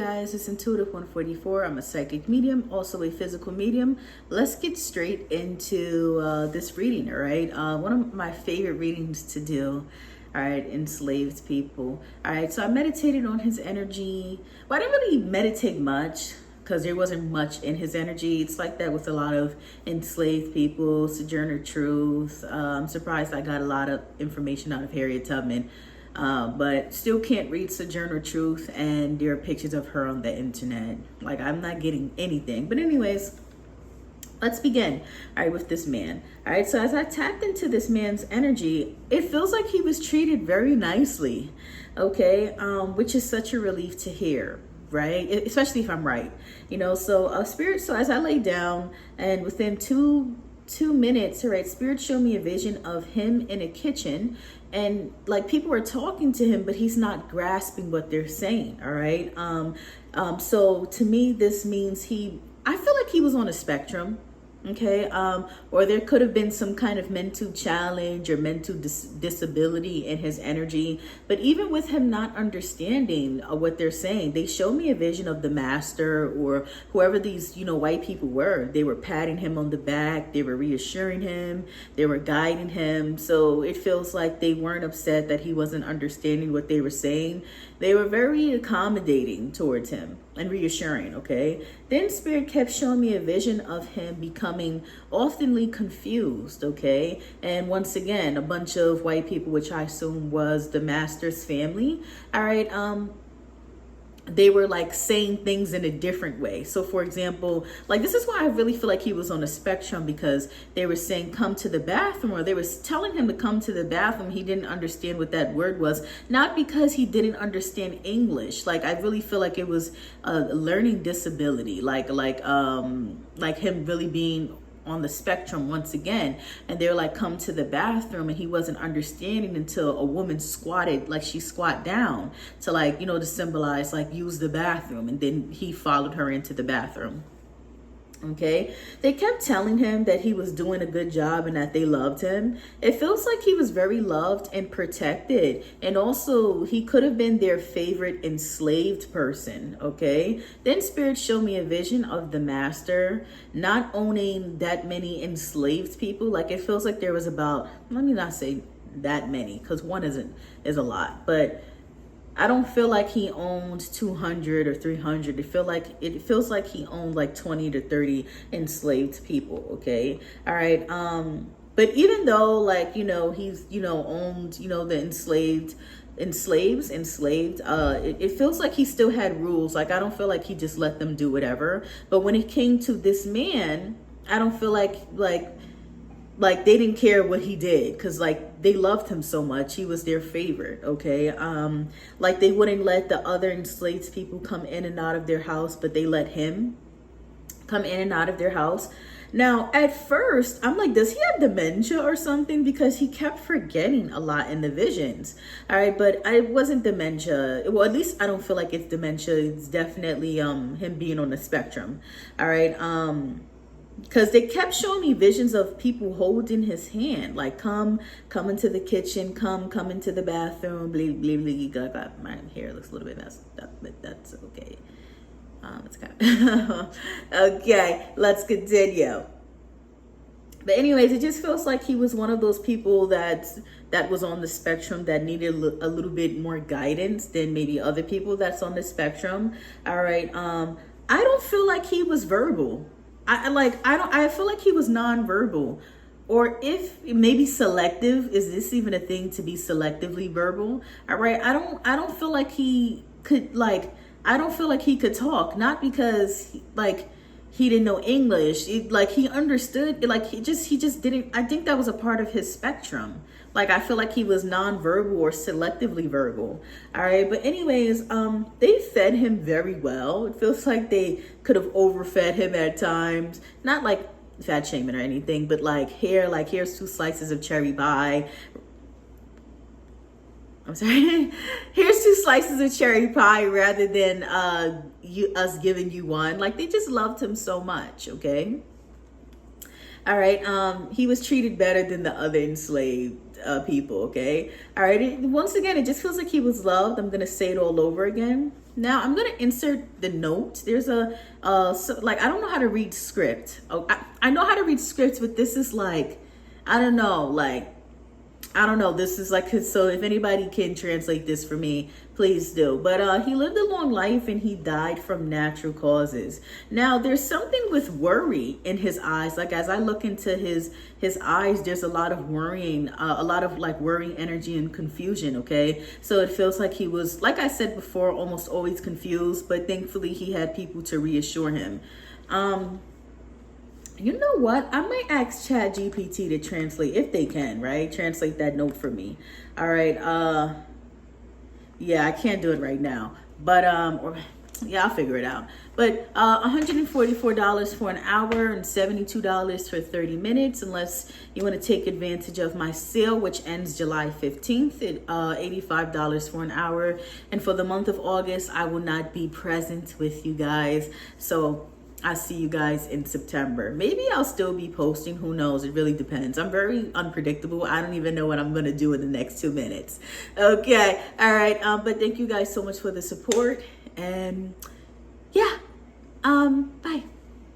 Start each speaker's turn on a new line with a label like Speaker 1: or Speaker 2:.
Speaker 1: Guys, it's Intuitive 144. I'm a psychic medium, also a physical medium. Let's get straight into this reading, all right? One of my favorite readings to do, all right, enslaved people. All right, so I meditated on his energy. Well, I didn't really meditate much because there wasn't much in his energy. It's like that with a lot of enslaved people, Sojourner Truth. I'm surprised I got a lot of information out of Harriet Tubman. But still can't read Sojourner Truth, and there are pictures of her on the internet. Like, I'm not getting anything. But anyways, let's begin, all right, with this man. All right, so as I tapped into this man's energy, it feels like he was treated very nicely, okay, which is such a relief to hear, right? Especially if I'm right, you know. So Spirit, so as I lay down, and within two minutes, all right, Spirit showed me a vision of him in a kitchen, and like people were talking to him, but he's not grasping what they're saying. All right. So to me, this means I feel like he was on a spectrum. Okay. Or there could have been some kind of mental challenge or mental disability in his energy. But even with him not understanding what they're saying, they showed me a vision of the master or whoever these, white people were. They were patting him on the back. They were reassuring him. They were guiding him. So it feels like they weren't upset that he wasn't understanding what they were saying. They were very accommodating towards him and reassuring, okay? Then Spirit kept showing me a vision of him becoming oftenly confused, okay? And once again, a bunch of white people, which I assume was the master's family, all right, they were like saying things in a different way. So for example, like this is why I really feel like he was on a spectrum, because they were saying come to the bathroom, or they was telling him to come to the bathroom. He didn't understand what that word was, not because he didn't understand English. Like I really feel like it was a learning disability, like him really being on the spectrum once again. And they're like, come to the bathroom, and he wasn't understanding until a woman squatted, like she squat down to like, to symbolize like use the bathroom, and then he followed her into the bathroom. Okay, they kept telling him that he was doing a good job and that they loved him. It feels like he was very loved and protected, and also he could have been their favorite enslaved person. Okay, then Spirit showed me a vision of the master not owning that many enslaved people. Like it feels like there was about, let me not say that many, because one is a lot, but I don't feel like he owned 200 or 300. It feels like he owned like 20 to 30 enslaved people. Okay. All right. But even though like, he's, owned, the enslaved, it feels like he still had rules. Like, I don't feel like he just let them do whatever. But when it came to this man, I don't feel like they didn't care what he did, because like they loved him so much. He was their favorite. Okay. Like they wouldn't let the other enslaved people come in and out of their house, but they let him come in and out of their house. Now, at first, I'm like, does he have dementia or something? Because he kept forgetting a lot in the visions. All right, but it wasn't dementia. Well, at least I don't feel like it's dementia. It's definitely him being on the spectrum. All right. Because they kept showing me visions of people holding his hand, like come into the kitchen, come into the bathroom, blah, blah, blah, blah. My hair looks a little bit messed up, but that's okay. It's kind of okay, let's continue. But anyways, it just feels like he was one of those people that was on the spectrum that needed a little bit more guidance than maybe other people that's on the spectrum. All right. I don't feel like he was verbal. I feel like he was nonverbal, or if maybe selective. Is this even a thing, to be selectively verbal? All right. I don't feel like he could, I don't feel like he could talk, not because he didn't know English. He understood, he just didn't. I think that was a part of his spectrum. Like, I feel like he was nonverbal or selectively verbal. All right. But anyways, they fed him very well. It feels like they could have overfed him at times. Not like fat shaming or anything, but here's 2 slices of cherry pie. I'm sorry. Here's 2 slices of cherry pie rather than us giving you one. Like, they just loved him so much. Okay. All right. He was treated better than the other enslaved people. Okay. All right. Once again, it just feels like he was loved. I'm going to say it all over again. Now I'm gonna insert the note. There's like, I don't know how to read script. Oh, I know how to read scripts, but this is like, I don't know, like, I don't know. This is like, so if anybody can translate this for me, please do. But he lived a long life and he died from natural causes. Now there's something with worry in his eyes. Like, as I look into his eyes, there's a lot of worrying, a lot of like worrying energy and confusion. Okay. So it feels like he was, like I said before, almost always confused, but thankfully he had people to reassure him. You know what? I might ask Chat GPT to translate, if they can, right? Translate that note for me. All right. Yeah, I can't do it right now, but yeah, I'll figure it out. But $144 for an hour and $72 for 30 minutes, unless you want to take advantage of my sale, which ends July 15th at $85 for an hour. And for the month of August, I will not be present with you guys. So I'll see you guys in September. Maybe I'll still be posting. Who knows? It really depends. I'm very unpredictable. I don't even know what I'm going to do in the next 2 minutes. Okay. All right. But thank you guys so much for the support. And yeah. Bye.